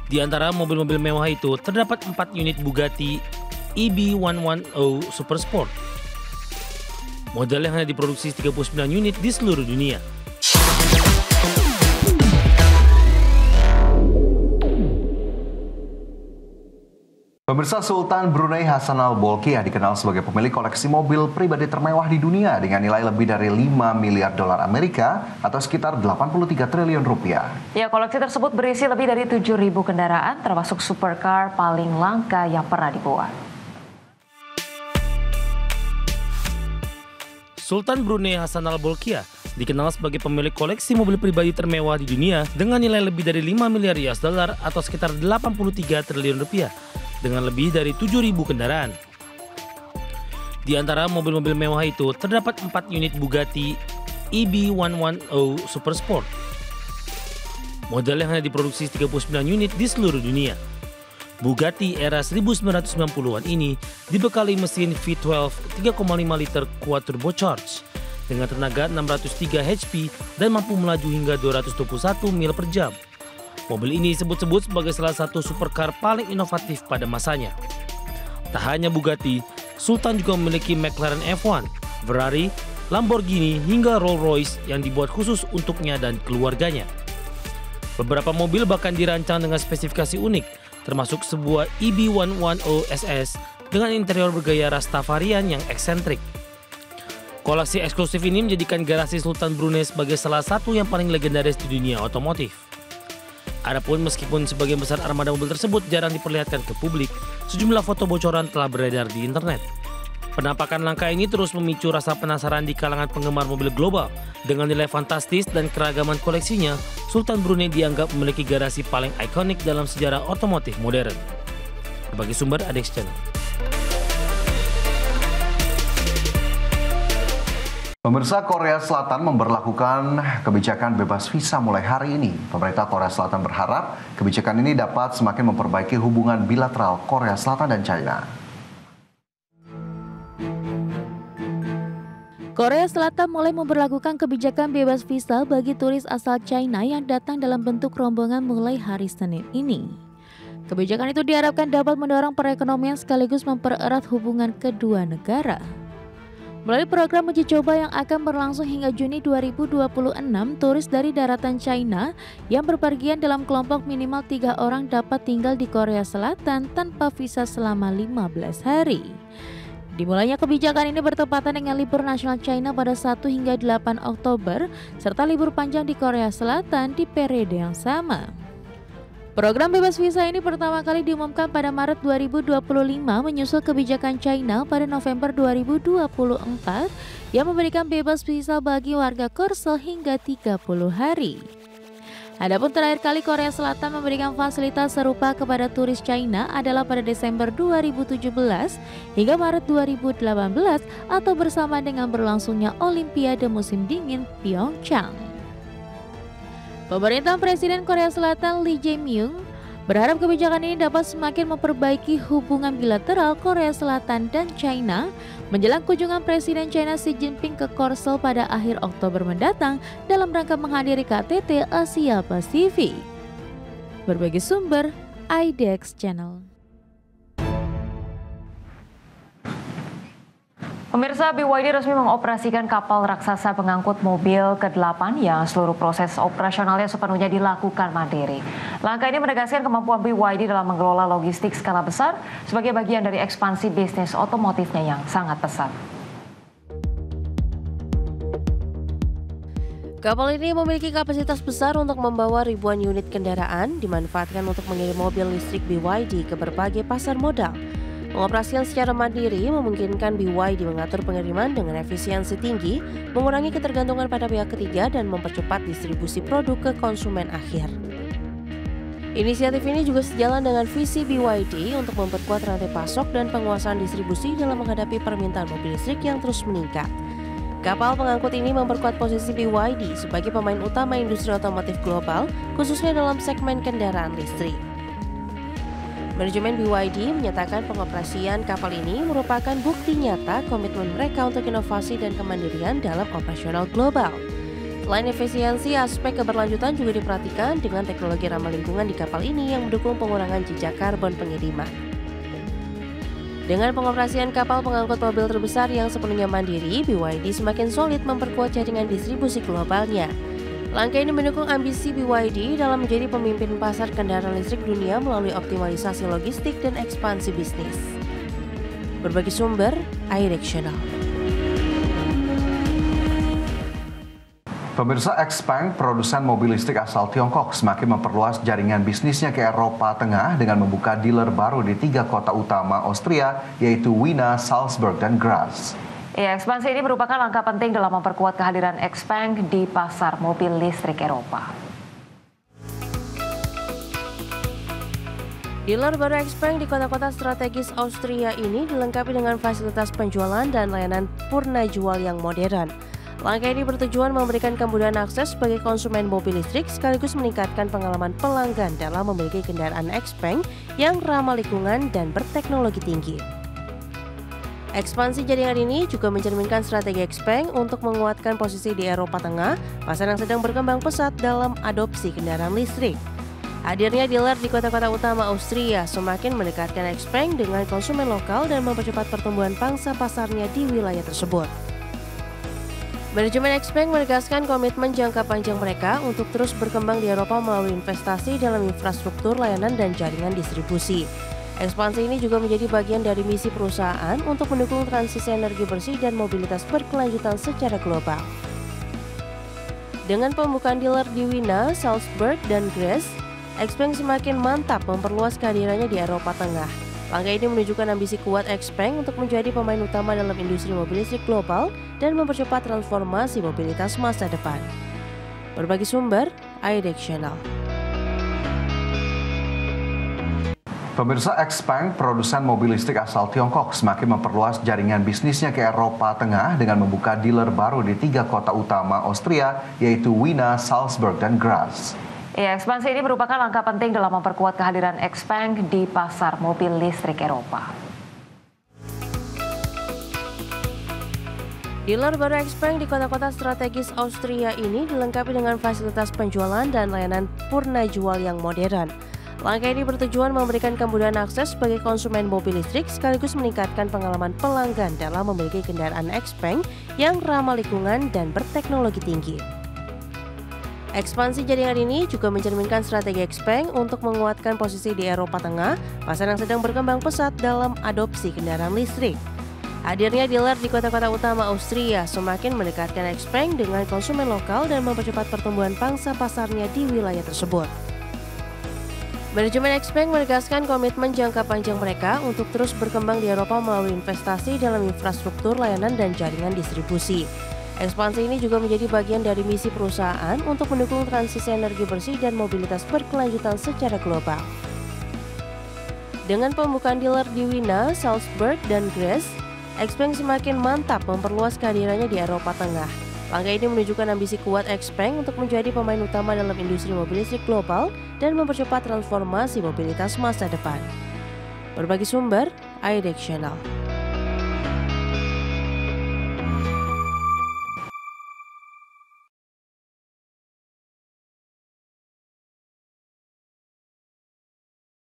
Di antara mobil-mobil mewah itu terdapat 4 unit Bugatti EB110 Supersport. Model yang hanya diproduksi 39 unit di seluruh dunia. Pemirsa, Sultan Brunei Hassanal Bolkiah dikenal sebagai pemilik koleksi mobil pribadi termewah di dunia dengan nilai lebih dari 5 miliar dolar Amerika atau sekitar 83 triliun rupiah. Ya, koleksi tersebut berisi lebih dari 7.000 kendaraan termasuk supercar paling langka yang pernah dibuat. Sultan Brunei Hassanal Bolkiah dikenal sebagai pemilik koleksi mobil pribadi termewah di dunia dengan nilai lebih dari 5 miliar US dollar atau sekitar 83 triliun rupiah dengan lebih dari 7.000 kendaraan. Di antara mobil-mobil mewah itu terdapat 4 unit Bugatti EB110 Supersport. Model yang hanya diproduksi 39 unit di seluruh dunia. Bugatti era 1990-an ini dibekali mesin V12 3,5 liter quad turbocharged dengan tenaga 603 HP dan mampu melaju hingga 221 mil per jam. Mobil ini disebut-sebut sebagai salah satu supercar paling inovatif pada masanya. Tak hanya Bugatti, Sultan juga memiliki McLaren F1, Ferrari, Lamborghini hingga Rolls-Royce yang dibuat khusus untuknya dan keluarganya. Beberapa mobil bahkan dirancang dengan spesifikasi unik, termasuk sebuah EB110 SS dengan interior bergaya Rastafarian yang eksentrik. Koleksi eksklusif ini menjadikan garasi Sultan Brunei sebagai salah satu yang paling legendaris di dunia otomotif. Adapun meskipun sebagian besar armada mobil tersebut jarang diperlihatkan ke publik, sejumlah foto bocoran telah beredar di internet. Penampakan langka ini terus memicu rasa penasaran di kalangan penggemar mobil global. Dengan nilai fantastis dan keragaman koleksinya, Sultan Brunei dianggap memiliki garasi paling ikonik dalam sejarah otomotif modern. Berbagai sumber ADX Channel. Pemirsa, Korea Selatan memberlakukan kebijakan bebas visa mulai hari ini. Pemerintah Korea Selatan berharap kebijakan ini dapat semakin memperbaiki hubungan bilateral Korea Selatan dan China. Korea Selatan mulai memberlakukan kebijakan bebas visa bagi turis asal China yang datang dalam bentuk rombongan mulai hari Senin ini. Kebijakan itu diharapkan dapat mendorong perekonomian sekaligus mempererat hubungan kedua negara. Melalui program uji coba yang akan berlangsung hingga Juni 2026, turis dari daratan China yang berpergian dalam kelompok minimal 3 orang dapat tinggal di Korea Selatan tanpa visa selama 15 hari. Dimulainya kebijakan ini bertepatan dengan libur nasional China pada 1 hingga 8 Oktober, serta libur panjang di Korea Selatan di periode yang sama. Program bebas visa ini pertama kali diumumkan pada Maret 2025 menyusul kebijakan China pada November 2024 yang memberikan bebas visa bagi warga Korsel hingga 30 hari. Adapun terakhir kali Korea Selatan memberikan fasilitas serupa kepada turis China adalah pada Desember 2017 hingga Maret 2018 atau bersama dengan berlangsungnya Olimpiade musim dingin Pyeongchang. Pemerintah Presiden Korea Selatan Lee Jae-myung berharap kebijakan ini dapat semakin memperbaiki hubungan bilateral Korea Selatan dan China menjelang kunjungan Presiden China Xi Jinping ke Korsel pada akhir Oktober mendatang dalam rangka menghadiri KTT Asia Pasifik. Berbagai sumber IDX Channel. Pemirsa, BYD resmi mengoperasikan kapal raksasa pengangkut mobil ke-8 yang seluruh proses operasionalnya sepenuhnya dilakukan mandiri. Langkah ini menegaskan kemampuan BYD dalam mengelola logistik skala besar sebagai bagian dari ekspansi bisnis otomotifnya yang sangat pesat. Kapal ini memiliki kapasitas besar untuk membawa ribuan unit kendaraan, dimanfaatkan untuk mengirim mobil listrik BYD ke berbagai pasar modal. Pengoperasian secara mandiri memungkinkan BYD mengatur pengiriman dengan efisiensi tinggi, mengurangi ketergantungan pada pihak ketiga dan mempercepat distribusi produk ke konsumen akhir. Inisiatif ini juga sejalan dengan visi BYD untuk memperkuat rantai pasok dan penguasaan distribusi dalam menghadapi permintaan mobil listrik yang terus meningkat. Kapal pengangkut ini memperkuat posisi BYD sebagai pemain utama industri otomotif global, khususnya dalam segmen kendaraan listrik. Manajemen BYD menyatakan pengoperasian kapal ini merupakan bukti nyata komitmen mereka untuk inovasi dan kemandirian dalam operasional global. Selain efisiensi, aspek keberlanjutan juga diperhatikan dengan teknologi ramah lingkungan di kapal ini yang mendukung pengurangan jejak karbon pengiriman. Dengan pengoperasian kapal pengangkut mobil terbesar yang sepenuhnya mandiri, BYD semakin solid memperkuat jaringan distribusi globalnya. Langkah ini mendukung ambisi BYD dalam menjadi pemimpin pasar kendaraan listrik dunia melalui optimalisasi logistik dan ekspansi bisnis. Berbagi sumber, iDirectional. Pemirsa, XPeng, produsen mobil listrik asal Tiongkok, semakin memperluas jaringan bisnisnya ke Eropa Tengah dengan membuka dealer baru di 3 kota utama Austria, yaitu Wina, Salzburg, dan Graz. Ya, ekspansi ini merupakan langkah penting dalam memperkuat kehadiran XPeng di pasar mobil listrik Eropa. Dealer baru XPeng di kota-kota strategis Austria ini dilengkapi dengan fasilitas penjualan dan layanan purna jual yang modern. Langkah ini bertujuan memberikan kemudahan akses bagi konsumen mobil listrik sekaligus meningkatkan pengalaman pelanggan dalam memiliki kendaraan XPeng yang ramah lingkungan dan berteknologi tinggi. Ekspansi jaringan ini juga mencerminkan strategi XPeng untuk menguatkan posisi di Eropa Tengah, pasar yang sedang berkembang pesat dalam adopsi kendaraan listrik. Hadirnya dealer di kota-kota utama Austria semakin mendekatkan XPeng dengan konsumen lokal dan mempercepat pertumbuhan pangsa pasarnya di wilayah tersebut. Manajemen XPeng menegaskan komitmen jangka panjang mereka untuk terus berkembang di Eropa melalui investasi dalam infrastruktur layanan dan jaringan distribusi. Ekspansi ini juga menjadi bagian dari misi perusahaan untuk mendukung transisi energi bersih dan mobilitas berkelanjutan secara global. Dengan pembukaan dealer di Wina, Salzburg, dan Graz, XPeng semakin mantap memperluas kehadirannya di Eropa Tengah. Langkah ini menunjukkan ambisi kuat XPeng untuk menjadi pemain utama dalam industri mobil listrik global dan mempercepat transformasi mobilitas masa depan. Berbagi sumber, iDirectional. Pemirsa, XPeng, produsen mobil listrik asal Tiongkok, semakin memperluas jaringan bisnisnya ke Eropa Tengah dengan membuka dealer baru di 3 kota utama Austria, yaitu Wina, Salzburg, dan Graz. Ya, ekspansi ini merupakan langkah penting dalam memperkuat kehadiran XPeng di pasar mobil listrik Eropa. Dealer baru XPeng di kota-kota strategis Austria ini dilengkapi dengan fasilitas penjualan dan layanan purna jual yang modern. Langkah ini bertujuan memberikan kemudahan akses bagi konsumen mobil listrik sekaligus meningkatkan pengalaman pelanggan dalam memiliki kendaraan XPeng yang ramah lingkungan dan berteknologi tinggi. Ekspansi jaringan ini juga mencerminkan strategi XPeng untuk menguatkan posisi di Eropa Tengah, pasar yang sedang berkembang pesat dalam adopsi kendaraan listrik. Hadirnya dealer di kota-kota utama Austria semakin mendekatkan XPeng dengan konsumen lokal dan mempercepat pertumbuhan pangsa pasarnya di wilayah tersebut. Manajemen XPeng menegaskan komitmen jangka panjang mereka untuk terus berkembang di Eropa melalui investasi dalam infrastruktur layanan dan jaringan distribusi. Ekspansi ini juga menjadi bagian dari misi perusahaan untuk mendukung transisi energi bersih dan mobilitas berkelanjutan secara global. Dengan pembukaan dealer di Wina, Salzburg, dan Graz, XPeng semakin mantap memperluas kehadirannya di Eropa Tengah. Langkah ini menunjukkan ambisi kuat XPeng untuk menjadi pemain utama dalam industri mobil listrik global dan mempercepat transformasi mobilitas masa depan. Berbagi sumber, iDirectional.